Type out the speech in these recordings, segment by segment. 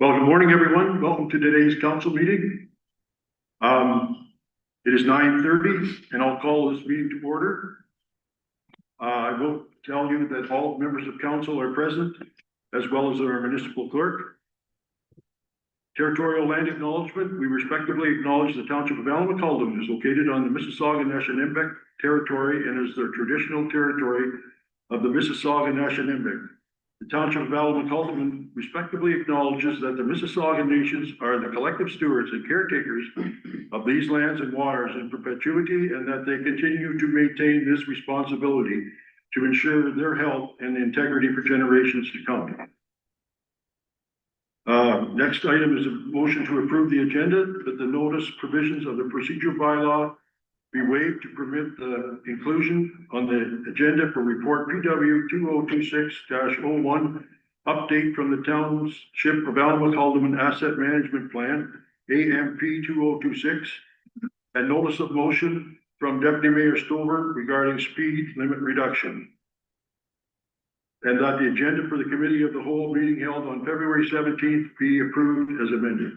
Well, good morning, everyone. Welcome to today's council meeting. It is 9:30 and I'll call this meeting to order. I will tell you that all members of council are present, as well as our municipal clerk. Territorial land acknowledgement. We respectively acknowledge the township of Alma-Calhoun is located on the Mississauga-Neshaninbek territory and is the traditional territory of the Mississauga-Neshaninbek. The township of Alma-Calhoun respectively acknowledges that the Mississauga nations are the collective stewards and caretakers of these lands and waters in perpetuity, and that they continue to maintain this responsibility to ensure their health and integrity for generations to come. Next item is a motion to approve the agenda, that the notice provisions of the procedure bylaw be waived to permit the inclusion on the agenda for report PW 2026-01, update from the Township of Alma-Calhoun Asset Management Plan, AMP 2026, and notice of motion from Deputy Mayor Stover regarding speed limit reduction. And that the agenda for the committee of the whole meeting held on February 17th be approved as amended.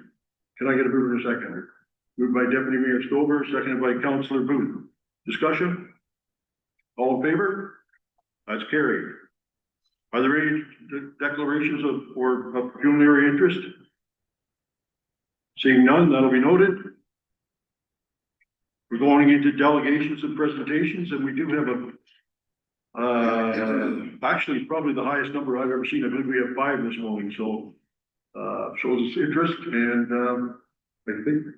Can I get a mover and a seconder? Moved by Deputy Mayor Stover, seconded by Councillor Booth. Discussion? All in favor? That's carried. Are there any declarations of pecuniary interest? Seeing none, that'll be noted. We're going into delegations and presentations, and we do have actually probably the highest number I've ever seen. I believe we have 5 this morning, so shows us interest, and I think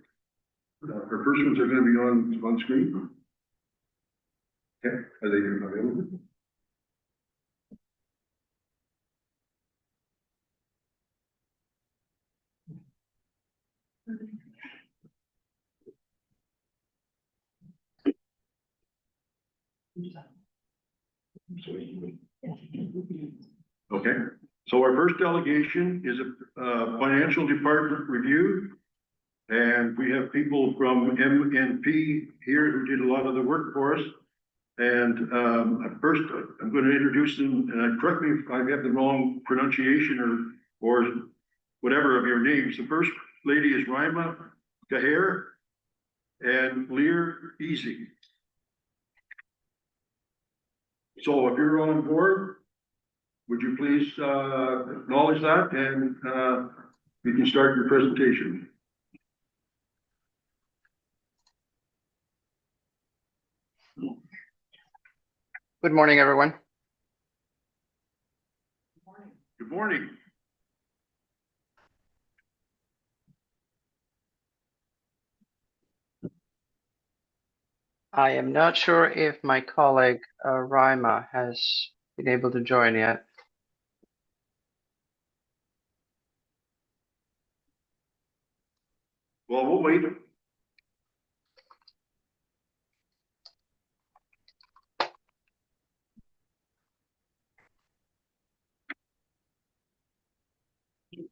our first ones are going to be on screen. Okay, are they available? Okay, so our first delegation is a financial department review. And we have people from MNP here who did a lot of the work for us. And first, I'm going to introduce them, and correct me if I have the wrong pronunciation or whatever of your names. The first lady is Rima Gaher and Lear Easy. So if you're on board, would you please acknowledge that, and you can start your presentation. Good morning, everyone. Good morning. I am not sure if my colleague Rima has been able to join yet. Well, we'll wait.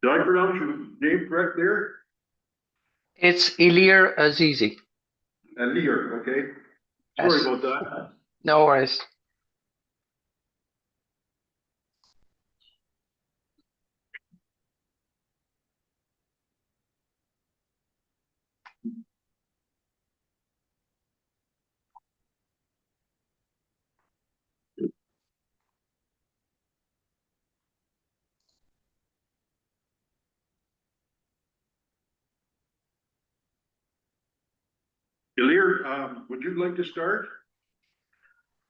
Did I pronounce your name correct there? It's Ilir Azizi. Ilir, okay. Sorry Yes. about that. No worries. Ilir, would you like to start?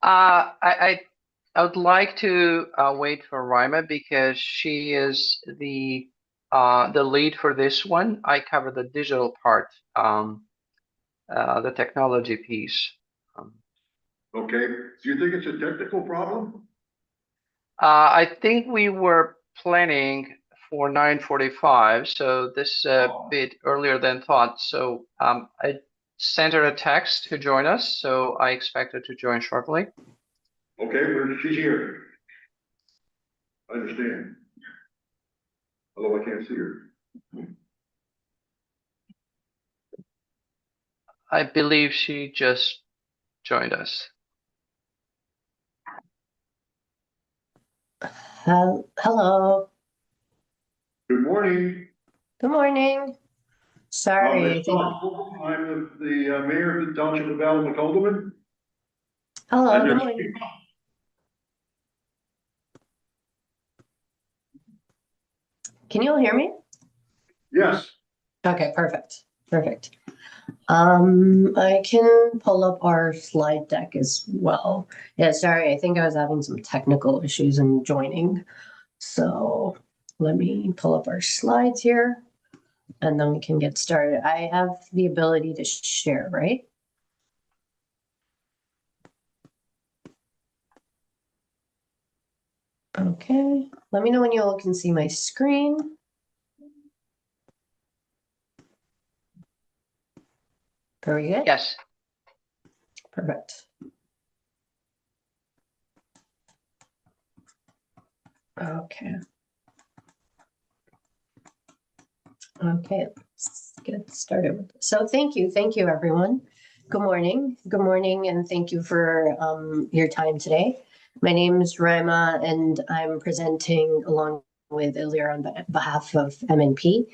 I would like to wait for Rima because she is the lead for this one. I cover the digital part, the technology piece. Okay. Do you think it's a technical problem? I think we were planning for 9:45, so this is a bit earlier than thought. So I sent her a text to join us, so I expect her to join shortly. Okay, she's here. I understand. Although I can't see her. I believe she just joined us. Hello. Good morning. Good morning. Sorry, I think. I'm the mayor of the township of Allen McAlderman. Hello, good And morning. Can you all hear me? yes, Okay, perfect, perfect. I can pull up our slide deck as well. Yeah, sorry, I think I was having some technical issues in joining. So let me pull up our slides here and then we can get started. I have the ability to share, right? Okay, let me know when you all can see my screen. Are we good? Yes. Perfect. Okay. Okay, let's get started with this. So thank you, everyone. Good morning, and thank you for your time today. My name is Rima, and I'm presenting along with Ilya on behalf of MNP.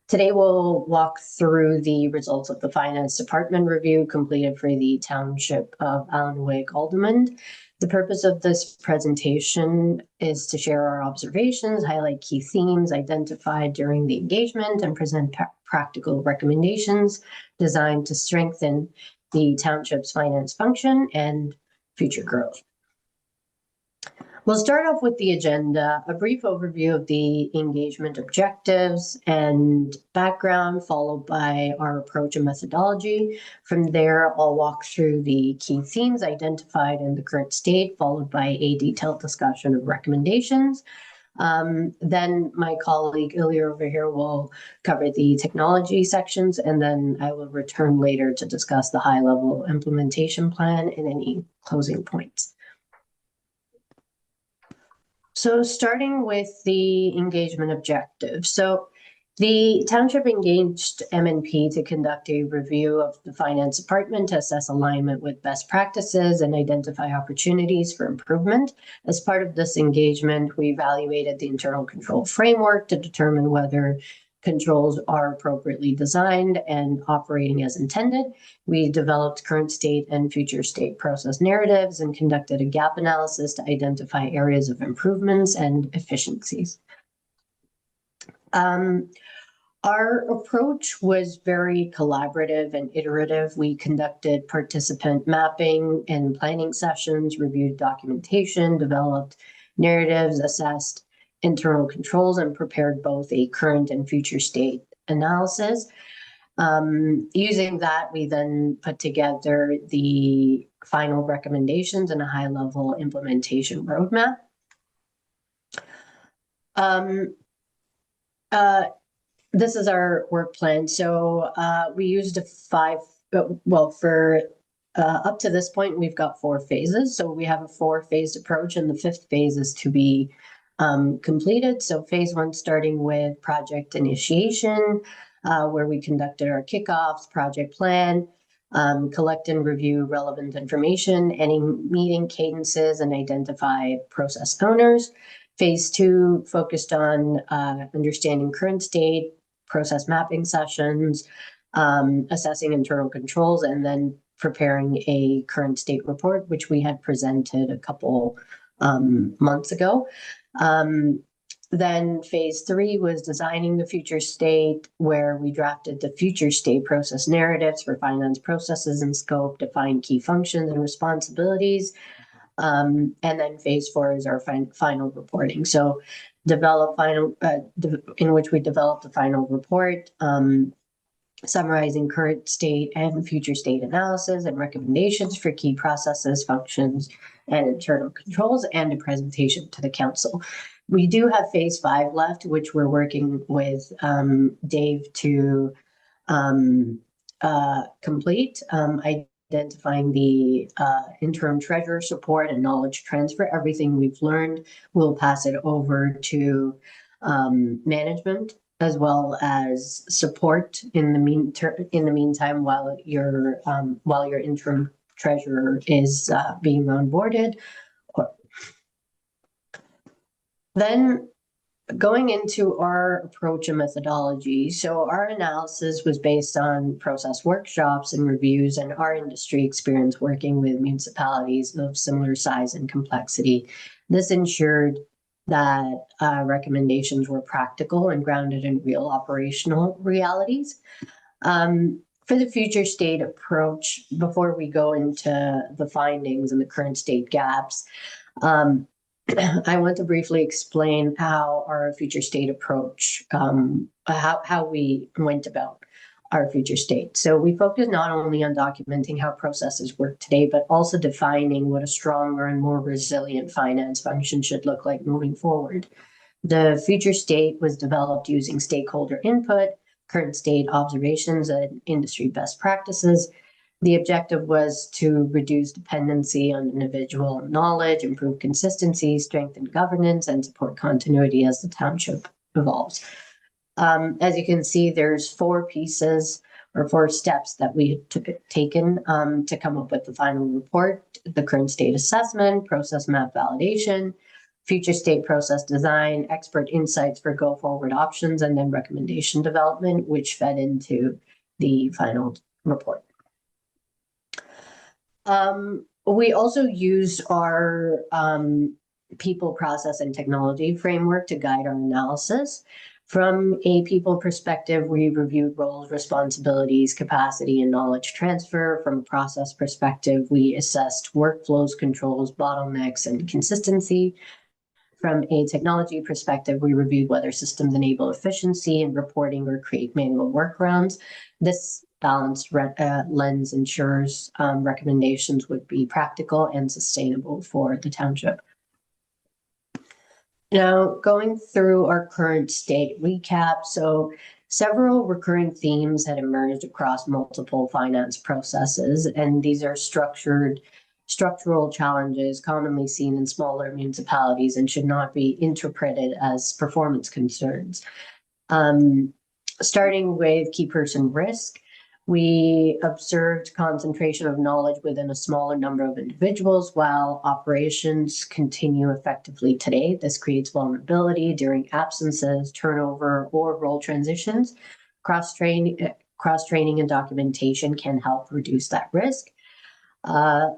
Today, we'll walk through the results of the Finance Department review completed for the Township of Allenwick-Aldermond. The purpose of this presentation is to share our observations, highlight key themes identified during the engagement, and present practical recommendations designed to strengthen the township's finance function and future growth. We'll start off with the agenda, a brief overview of the engagement objectives and background, followed by our approach and methodology. From there, I'll walk through the key themes identified in the current state, followed by a detailed discussion of recommendations. Then my colleague Ilya over here will cover the technology sections, and then I will return later to discuss the high-level implementation plan and any closing points. So starting with the engagement objective. So the township engaged MNP to conduct a review of the finance department to assess alignment with best practices and identify opportunities for improvement. As part of this engagement, we evaluated the internal control framework to determine whether controls are appropriately designed and operating as intended. We developed current state and future state process narratives and conducted a gap analysis to identify areas of improvements and efficiencies. Our approach was very collaborative and iterative. We conducted participant mapping and planning sessions, reviewed documentation, developed narratives, assessed internal controls, and prepared both a current and future state analysis. Using that, we then put together the final recommendations and a high-level implementation roadmap. This is our work plan. So we used up to this point, we've got 4 phases. So we have a 4-phased approach, and the 5th phase is to be completed. So phase 1, starting with project initiation, where we conducted our kickoffs, project plan, collect and review relevant information, any meeting cadences, and identify process owners. Phase 2 focused on understanding current state, process mapping sessions, assessing internal controls, and then preparing a current state report, which we had presented a couple months ago. Then phase 3 was designing the future state, where we drafted the future state process narratives for finance processes and scope, define key functions and responsibilities. And then phase 4 is our final reporting. So in which we developed the final report, summarizing current state and future state analysis and recommendations for key processes, functions, and internal controls, and a presentation to the council. We do have phase 5 left, which we're working with Dave to complete, identifying the interim treasurer support and knowledge transfer. Everything we've learned, we'll pass it over to management, as well as support in the meantime while your interim treasurer is being onboarded. Then going into our approach and methodology, so our analysis was based on process workshops and reviews and our industry experience working with municipalities of similar size and complexity. This ensured that recommendations were practical and grounded in real operational realities. For the future state approach, before we go into the findings and the current state gaps, I want to briefly explain how our future state approach, how we went about our future state. So we focus not only on documenting how processes work today, but also defining what a stronger and more resilient finance function should look like moving forward. The future state was developed using stakeholder input, current state observations, and industry best practices. The objective was to reduce dependency on individual knowledge, improve consistency, strengthen governance, and support continuity as the township evolves. As you can see, there's 4 pieces or 4 steps that we taken to come up with the final report: the current state assessment, process map validation, future state process design, expert insights for go forward options, and then recommendation development, which fed into the final report. We also used our people, process, and technology framework to guide our analysis. From a people perspective, we reviewed roles, responsibilities, capacity, and knowledge transfer. From a process perspective, we assessed workflows, controls, bottlenecks, and consistency. From a technology perspective, we reviewed whether systems enable efficiency in reporting or create manual workarounds. This balanced lens ensures recommendations would be practical and sustainable for the township. Now, going through our current state recap, so several recurring themes had emerged across multiple finance processes, and these are structural challenges commonly seen in smaller municipalities and should not be interpreted as performance concerns. Starting with key person risk, we observed concentration of knowledge within a smaller number of individuals while operations continue effectively today. This creates vulnerability during absences, turnover, or role transitions. Cross-training and documentation can help reduce that risk.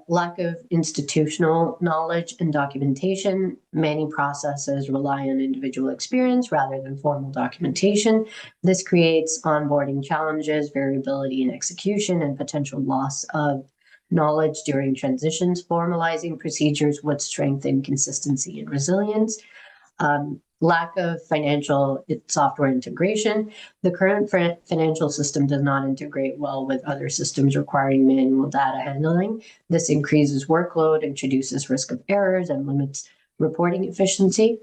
Lack of institutional knowledge and documentation. Many processes rely on individual experience rather than formal documentation. This creates onboarding challenges, variability in execution, and potential loss of knowledge during transitions. Formalizing procedures would strengthen consistency and resilience. Lack of financial software integration. The current financial system does not integrate well with other systems requiring manual data handling. This increases workload, introduces risk of errors, and limits reporting efficiency.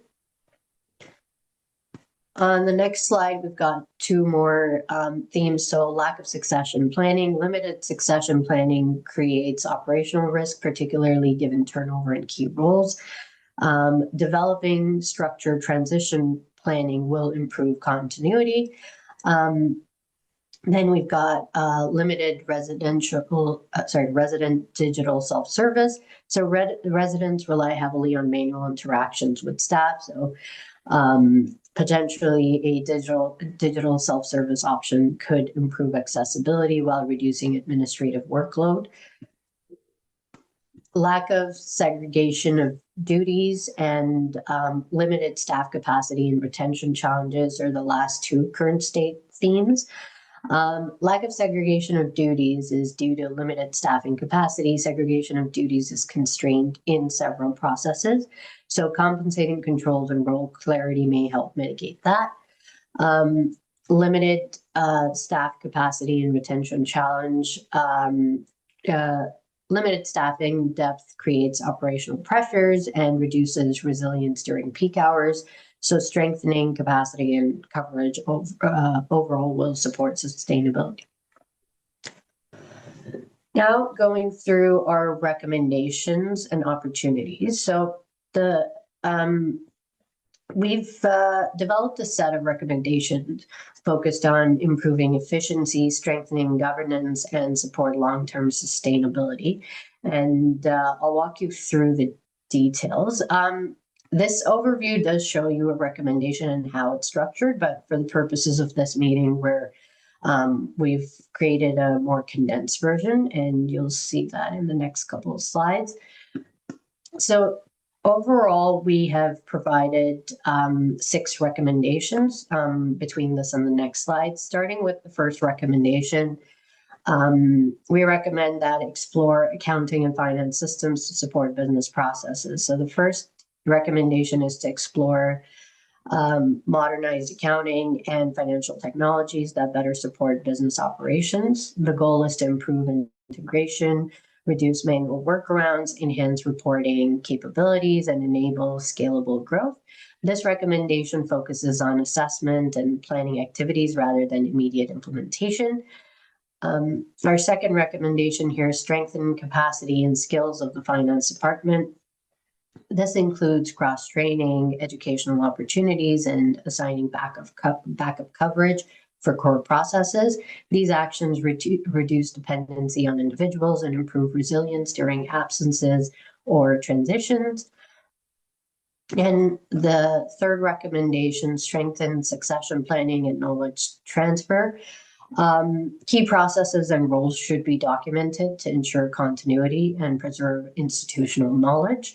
On the next slide, we've got 2 more themes. So lack of succession planning. Limited succession planning creates operational risk, particularly given turnover in key roles. Developing structured transition planning will improve continuity. Then we've got limited resident digital self-service. So residents rely heavily on manual interactions with staff. So potentially a digital self-service option could improve accessibility while reducing administrative workload. Lack of segregation of duties and limited staff capacity and retention challenges are the last 2 current state themes. Lack of segregation of duties is due to limited staffing capacity. Segregation of duties is constrained in several processes. So compensating controls and role clarity may help mitigate that. Limited staff capacity and retention challenge. Limited staffing depth creates operational pressures and reduces resilience during peak hours. So strengthening capacity and coverage overall will support sustainability. Now going through our recommendations and opportunities. So we've developed a set of recommendations focused on improving efficiency, strengthening governance, and support long-term sustainability. And I'll walk you through the details. This overview does show you a recommendation and how it's structured, but for the purposes of this meeting, we've created a more condensed version, and you'll see that in the next couple of slides. So overall, we have provided 6 recommendations between this and the next slide. Starting with the first recommendation, we recommend that explore accounting and finance systems to support business processes. So the first recommendation is to explore modernized accounting and financial technologies that better support business operations. The goal is to improve integration, reduce manual workarounds, enhance reporting capabilities, and enable scalable growth. This recommendation focuses on assessment and planning activities rather than immediate implementation. Our second recommendation here is strengthen capacity and skills of the finance department. This includes cross-training, educational opportunities, and assigning backup coverage for core processes. These actions reduce dependency on individuals and improve resilience during absences or transitions. And the third recommendation, strengthen succession planning and knowledge transfer. Key processes and roles should be documented to ensure continuity and preserve institutional knowledge.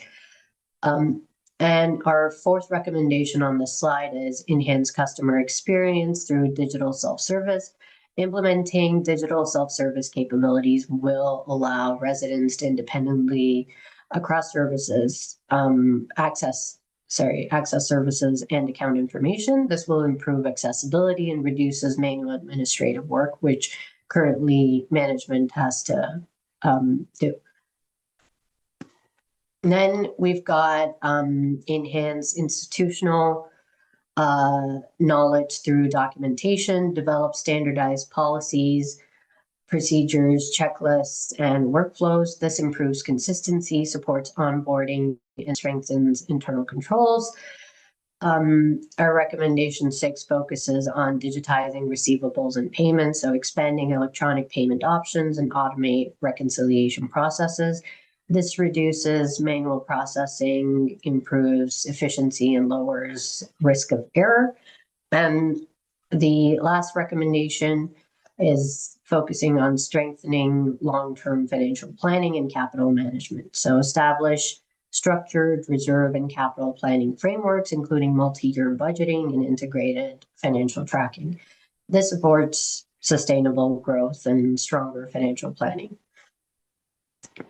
And our fourth recommendation on this slide is enhance customer experience through digital self-service. Implementing digital self-service capabilities will allow residents to independently across services access services and account information. This will improve accessibility and reduces manual administrative work, which currently management has to do. And then we've got enhance institutional knowledge through documentation, develop standardized policies, procedures, checklists, and workflows. This improves consistency, supports onboarding, and strengthens internal controls. Our recommendation 6 focuses on digitizing receivables and payments, so expanding electronic payment options and automate reconciliation processes. This reduces manual processing, improves efficiency, and lowers risk of error. And the last recommendation is focusing on strengthening long-term financial planning and capital management. So establish structured reserve and capital planning frameworks, including multi-year budgeting and integrated financial tracking. This supports sustainable growth and stronger financial planning.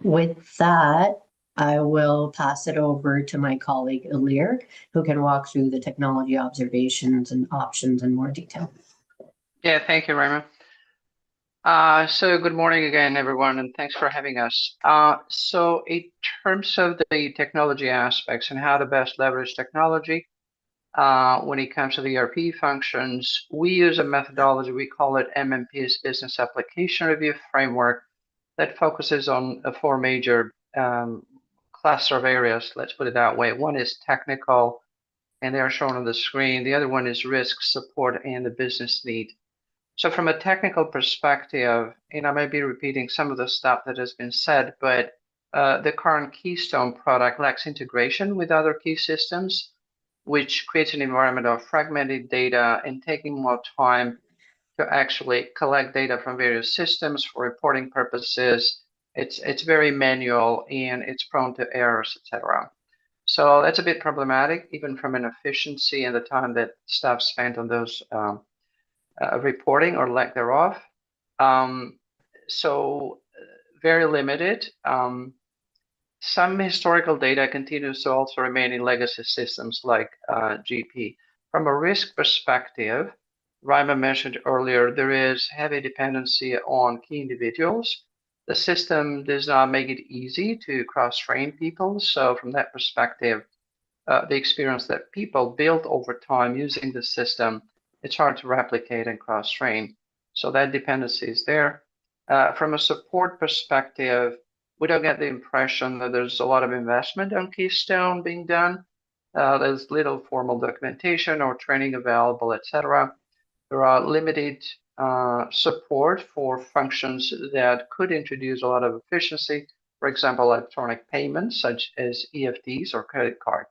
With that, I will pass it over to my colleague Ilir, who can walk through the technology observations and options in more detail. Yeah, thank you, Raymond. So good morning again, everyone, and thanks for having us. So in terms of the technology aspects and how to best leverage technology when it comes to the ERP functions, we use a methodology, we call it MMP's Business Application Review Framework, that focuses on 4 major cluster of areas, let's put it that way. One is technical, and they are shown on the screen. The other one is risk, support, and the business need. So from a technical perspective, and I may be repeating some of the stuff that has been said, but the current Keystone product lacks integration with other key systems, which creates an environment of fragmented data and taking more time to actually collect data from various systems for reporting purposes. It's very manual and it's prone to errors, etc. So that's a bit problematic, even from an efficiency and the time that staff spent on those reporting or lack thereof. So very limited. Some historical data continues to also remain in legacy systems like GP. From a risk perspective, Raima mentioned earlier, there is heavy dependency on key individuals. The system does not make it easy to cross-train people. So from that perspective, the experience that people build over time using the system, it's hard to replicate and cross-train. So that dependency is there. From a support perspective, we don't get the impression that there's a lot of investment on Keystone being done. There's little formal documentation or training available, etc. There are limited support for functions that could introduce a lot of efficiency, for example, electronic payments such as EFTs or credit card.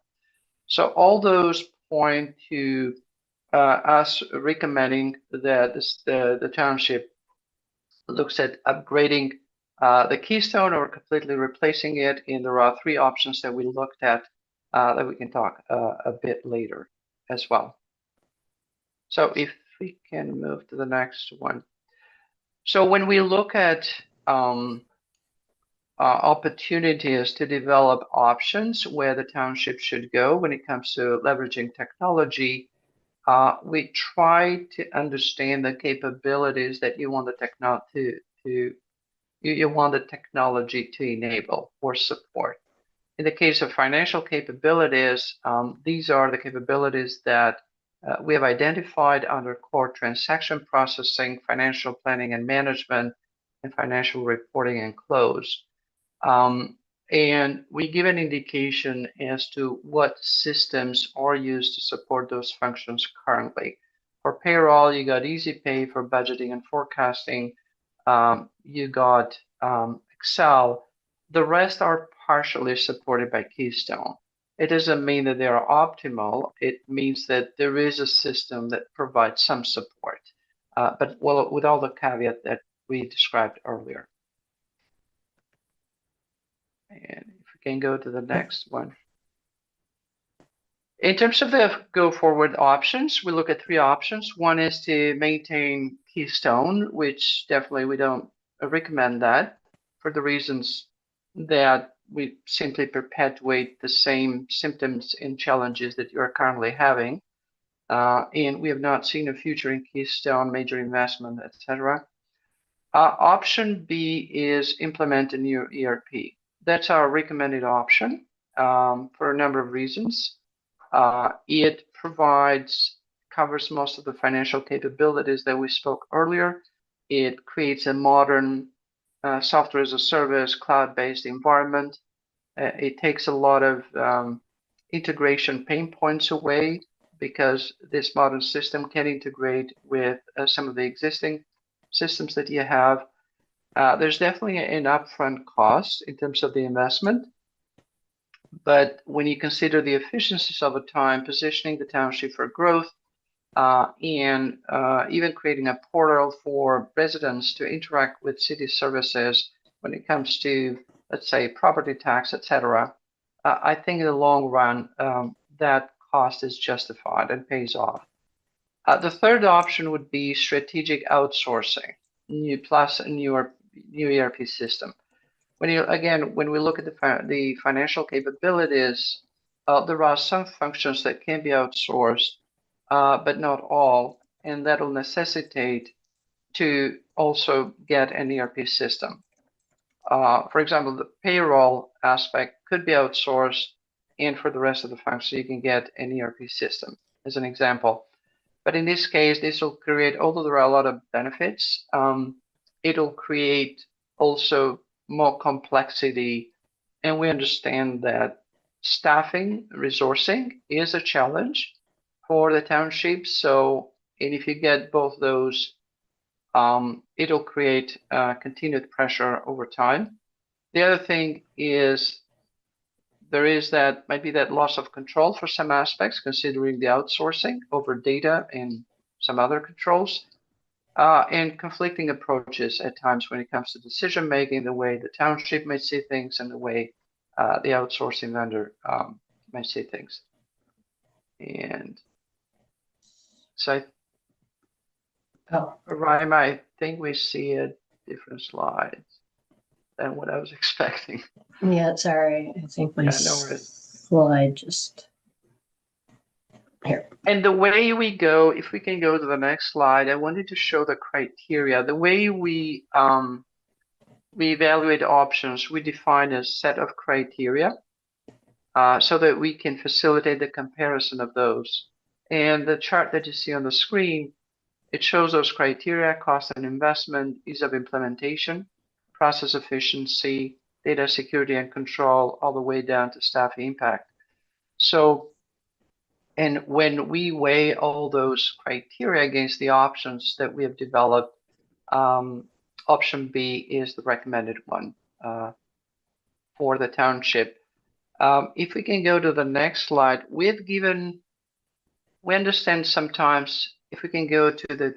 So all those point to us recommending that the township looks at upgrading the Keystone or completely replacing it. And there are three options that we looked at that we can talk a bit later as well. So if we can move to the next one. So when we look at opportunities to develop options where the township should go when it comes to leveraging technology, we try to understand the capabilities that you want the technology to enable or support. In the case of financial capabilities, these are the capabilities that we have identified under core transaction processing, financial planning and management, and financial reporting and close. And we give an indication as to what systems are used to support those functions currently. For payroll, you got EasyPay for budgeting and forecasting. You got Excel. The rest are partially supported by Keystone. It doesn't mean that they are optimal. It means that there is a system that provides some support, but well, with all the caveat that we described earlier. And if we can go to the next one. In terms of the go forward options, we look at three options. One is to maintain Keystone, which definitely we don't recommend that for the reasons that we simply perpetuate the same symptoms and challenges that you are currently having. And we have not seen a future in Keystone, major investment, etc. Option B is implement a new ERP. That's our recommended option for a number of reasons. It covers most of the financial capabilities that we spoke earlier. It creates a modern software as a service, cloud-based environment. It takes a lot of integration pain points away because this modern system can integrate with some of the existing systems that you have. There's definitely an upfront cost in terms of the investment. But when you consider the efficiencies over time, positioning the township for growth, and even creating a portal for residents to interact with city services when it comes to, let's say, property tax, etc., I think in the long run, that cost is justified and pays off. The third option would be strategic outsourcing, plus a new ERP system. When we look at the financial capabilities, there are some functions that can be outsourced, but not all, and that will necessitate to also get an ERP system. For example, the payroll aspect could be outsourced, and for the rest of the functions, you can get an ERP system, as an example. But in this case, this will create, although there are a lot of benefits, it'll create also more complexity. And we understand that staffing, resourcing is a challenge for the township. So, and if you get both those, it'll create continued pressure over time. The other thing is there is that might be that loss of control for some aspects, considering the outsourcing over data and some other controls, and conflicting approaches at times when it comes to decision making, the way the township may see things and the way the outsourcing vendor may see things. And so, Ryan, I think we see a different slide than what I was expecting. Yeah, sorry. I think my slide just here. And the way we go, if we can go to the next slide, I wanted to show the criteria. The way we evaluate options, we define a set of criteria so that we can facilitate the comparison of those. And the chart that you see on the screen, it shows those criteria: cost and investment, ease of implementation, process efficiency, data security and control, all the way down to staff impact. So, and when we weigh all those criteria against the options that we have developed, option B is the recommended one for the township. If we can go to the next slide, we understand sometimes if we can go to the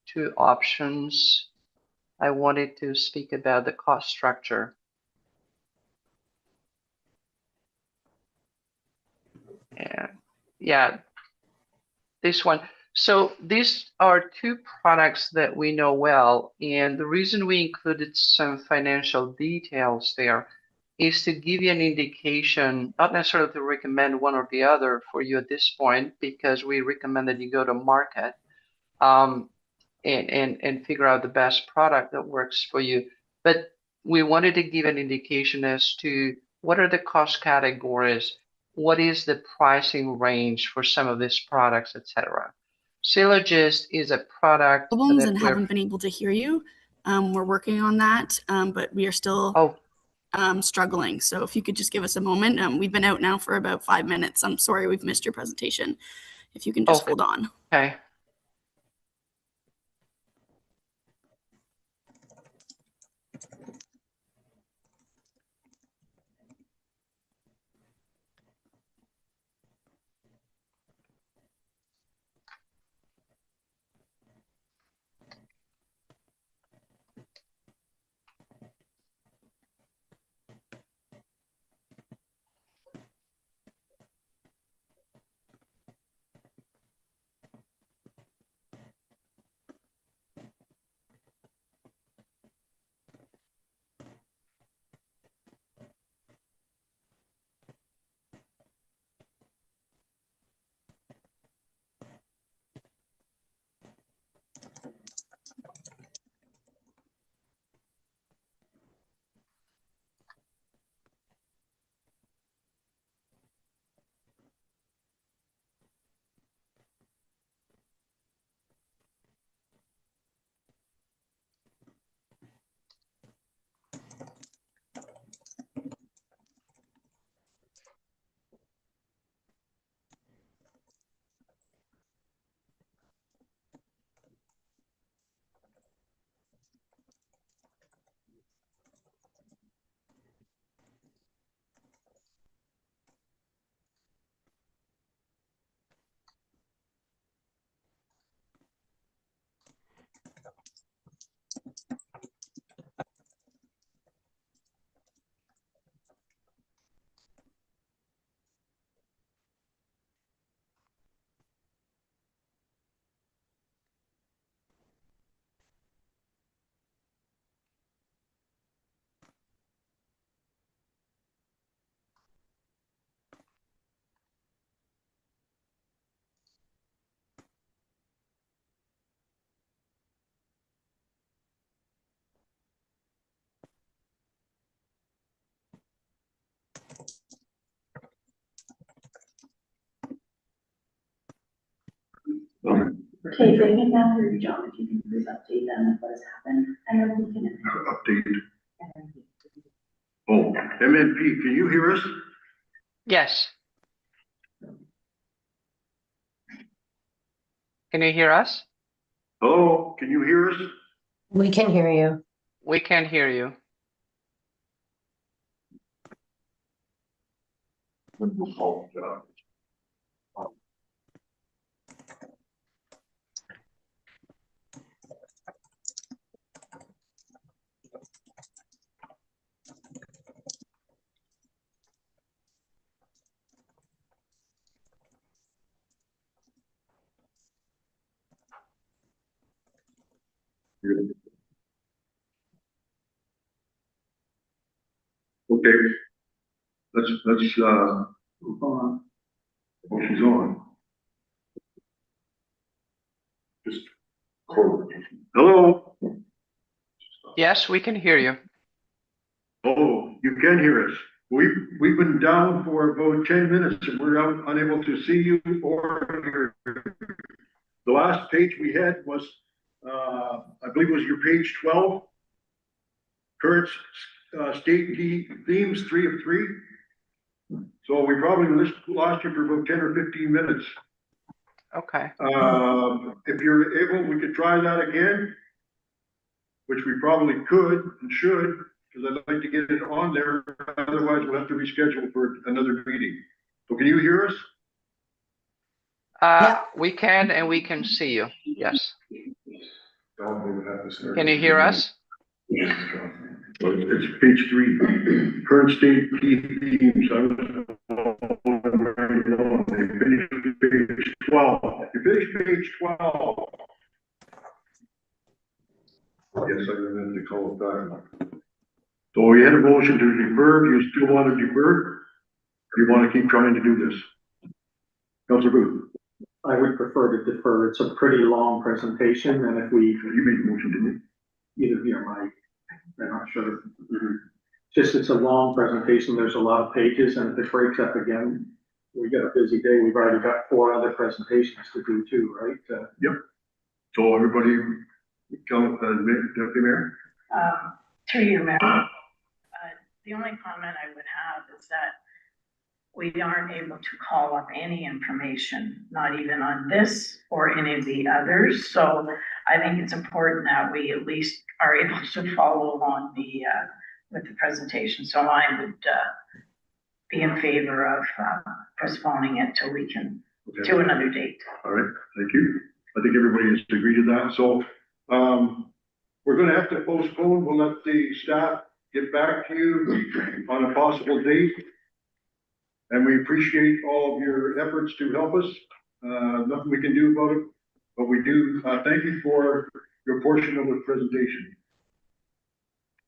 two options, I wanted to speak about the cost structure. Yeah, this one. So these are two products that we know well, and the reason we included some financial details there is to give you an indication, not necessarily to recommend one or the other for you at this point, because we recommend that you go to market and figure out the best product that works for you. But we wanted to give an indication as to what are the cost categories, what is the pricing range for some of these products, etc. Sylogist is a product Problems that and haven't been able to hear you. We're working on that, but we are still struggling. So if you could just give us a moment. We've been out now for about 5 minutes. I'm sorry we've missed your presentation. If you can just hold on. Okay. Okay, they can now hear you, John, if you can please update them with what has happened, and then we can. Update. Oh, MNP, can you hear us? Yes. Can you hear us? Hello, can you hear us? We can hear you. We can hear you. Oh, God. Okay, let's, move on. Oh, she's on. Just call. Hello? Yes, we can hear you. Oh, you can hear us. We've been down for about 10 minutes and we're unable to see you or hear you. The last page we had was, I believe it was your page 12. Current state themes 3 of 3. So we probably lost you for about 10 or 15 minutes. Okay. If you're able, we could try that again, which we probably could and should. because I'd like to get it on there, otherwise we'll have to reschedule for another meeting. So can you hear us? We can, and we can see you. Yes. Can you hear us? It's page 3, current state key themes. They finished page 12. You finished page 12. Yes, I'm gonna have to call it back. So we had a motion to defer. Do you still want to defer? Or do you want to keep trying to do this? Councilor Booth, I would prefer to defer. It's a pretty long presentation, and if we you made the motion, didn't either hear my, I'm not sure. Just it's a long presentation. There's a lot of pages, and if it breaks up again, we got a busy day. We've already got 4 other presentations to do too, right? you? So everybody, Deputy Mayor? Through your mayor, the only comment I would have is that we aren't able to call up any information, not even on this or any of the others. So I think it's important that we at least are able to follow along with the presentation. So I would be in favor of postponing it till we can do another date. All right, thank you. I think everybody has agreed to that. So, we're gonna have to postpone. We'll let the staff get back to you on a possible date. And we appreciate all of your efforts to help us. Nothing we can do about it, but we do, thank you for your portion of the presentation.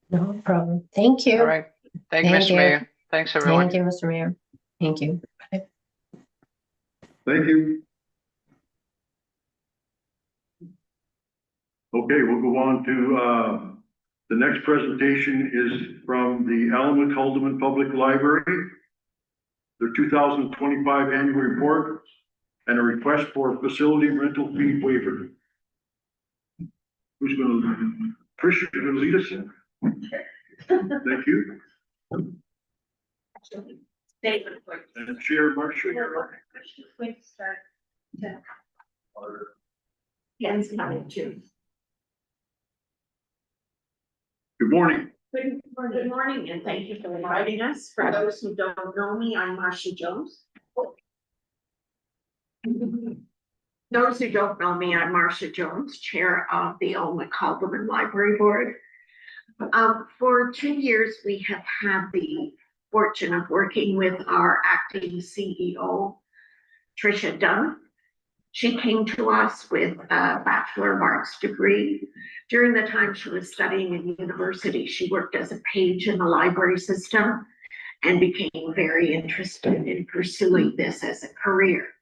No problem. Thank you. All right. Thank you, Thank Mr. you. Mayor. Thanks, everyone. Thank you, Mr. Mayor. Thank you. Thank you. Okay, we'll go on to, the next presentation is from the Alma Caldeman Public Library. Their 2025 annual report and a request for facility rental fee waiver. Who's gonna, Trish, you're gonna lead us in? Thank you. David, And Chair Marshall. quick start. Jens coming too. Good morning. Good morning, and thank you for inviting us. For those who don't know me, I'm Marcia Jones. Those who don't know me, I'm Marcia Jones, Chair of the Alma Caldeman Library Board. For 2 years, we have had the fortune of working with our acting CEO, Tricia Dunn. She came to us with a Bachelor of Arts degree. During the time she was studying in university, she worked as a page in the library system and became very interested in pursuing this as a career.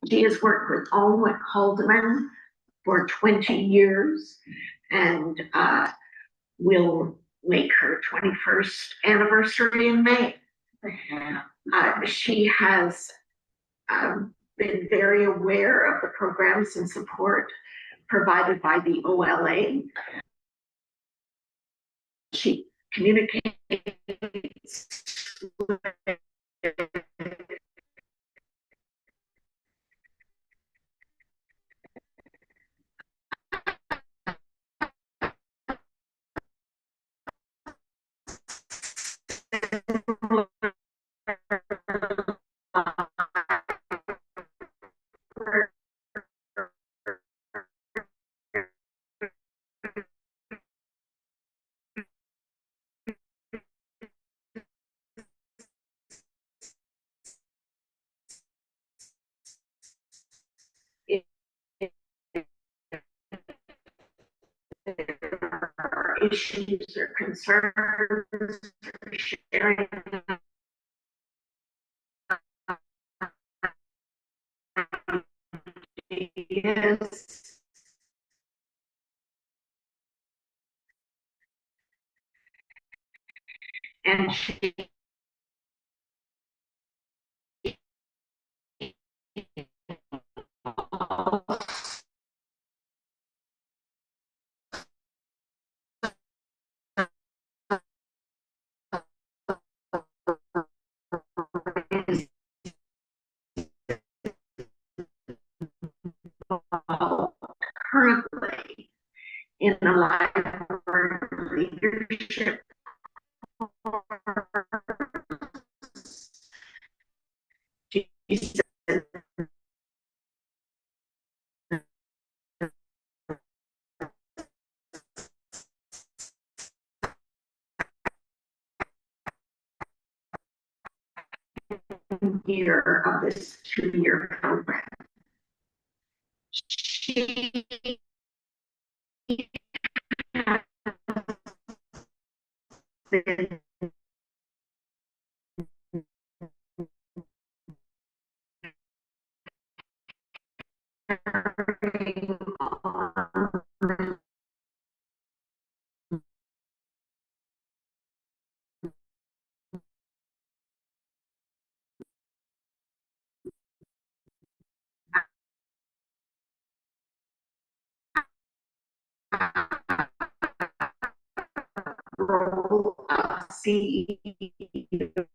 She has worked with Alma Caldeman for 20 years and will make her 21st anniversary in May. She has been very aware of the programs and support provided by the OLA. She communicates with issues or concerns, or sharing ideas. And she currently in the library leadership year of this 2-year program. She has been serving on role of CEO.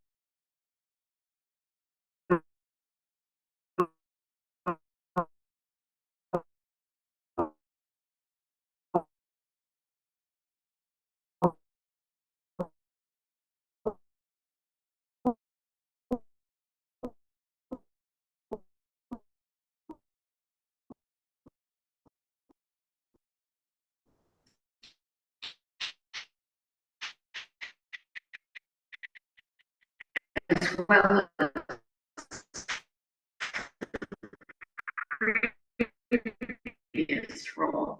As well as previous role.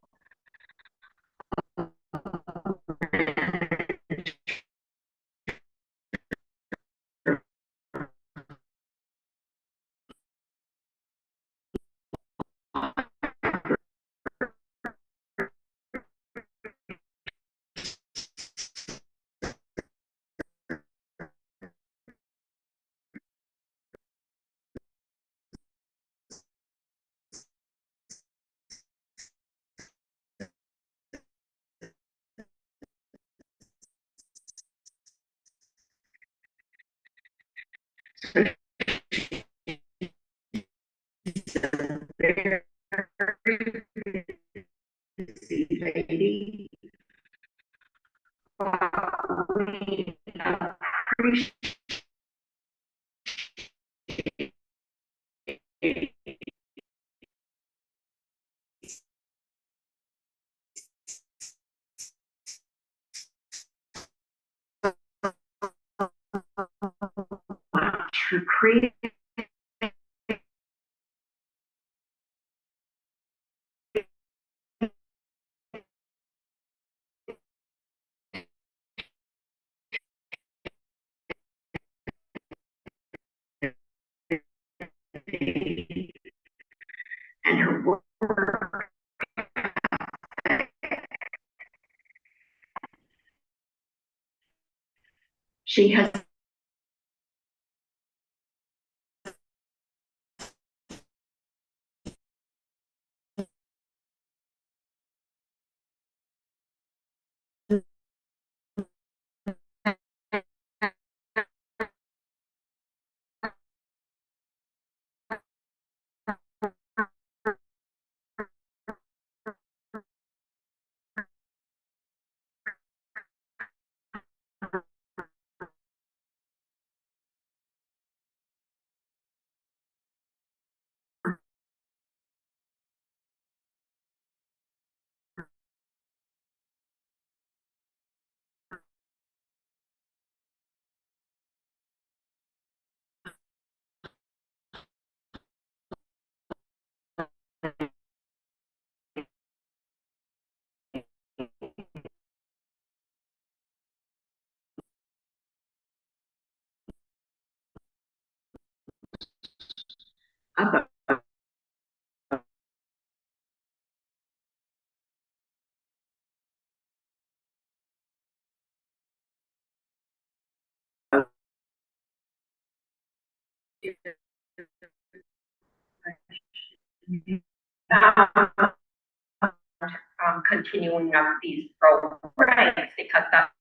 Very busy lady. We appreciate to create and her work. She has about continuing of these programs because that's